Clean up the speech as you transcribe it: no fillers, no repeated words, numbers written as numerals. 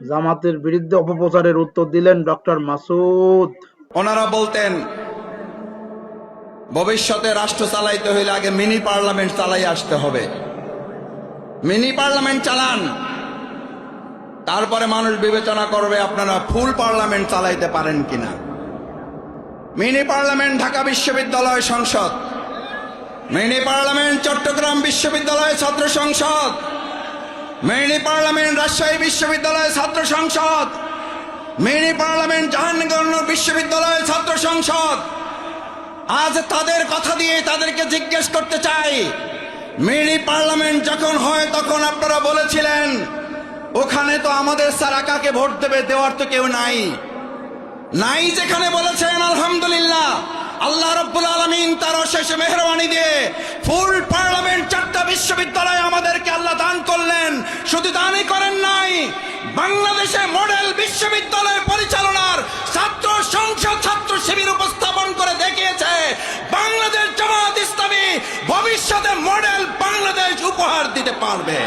জামাতের বিরুদ্ধে অপপ্রচারের উত্তর দিলেন ডক্টর মাসুদ। ওনারা বলতেন ভবিষ্যতে রাষ্ট্র চালাইতে হইলে আগে মিনি পার্লামেন্ট চালাই আসতে হবে। মিনি পার্লামেন্ট চালান, তারপরে মানুষ বিবেচনা করবে আপনারা ফুল পার্লামেন্ট চালাইতে পারেন কিনা। মিনি পার্লামেন্ট ঢাকা বিশ্ববিদ্যালয় সংসদ, মিনি পার্লামেন্ট চট্টগ্রাম বিশ্ববিদ্যালয় ছাত্র সংসদ, মিনি পার্লামেন্ট রাজশাহী বিশ্ববিদ্যালয় ছাত্র সংসদ, মিনি পার্লামেন্ট জাহাঙ্গীরনগর বিশ্ববিদ্যালয় ছাত্র সংসদ। আজ তাদের কথা দিয়ে তাদেরকে জিজ্ঞেস করতে চাই, মিনি পার্লামেন্ট যখন হয় তখন আপনারা বলেছিলেন ওখানে তো আমাদের ছাড়া কাকে ভোট দেবে, দেওয়ার তো কেউ নাই। নাই যেখানে বলেছেন আলহামদুলিল্লাহ, আল্লাহ রাব্বুল আলামিন তার অশেষ মেহেরবানি দিয়ে ফুল পার্লামেন্ট 4টা বিশ্ববিদ্যালয় আমাদেরকে আল্লাহ দান করলেন। শুধু দানই করেন নাই, বাংলাদেশে মডেল বিশ্ববিদ্যালয় পরিচালনার ছাত্র সংসদ ছাত্র শিবির উপস্থাপন করে দেখিয়েছে বাংলাদেশ জামাত ইসলামী ভবিষ্যতে মডেল বাংলাদেশ উপহার দিতে পারবে।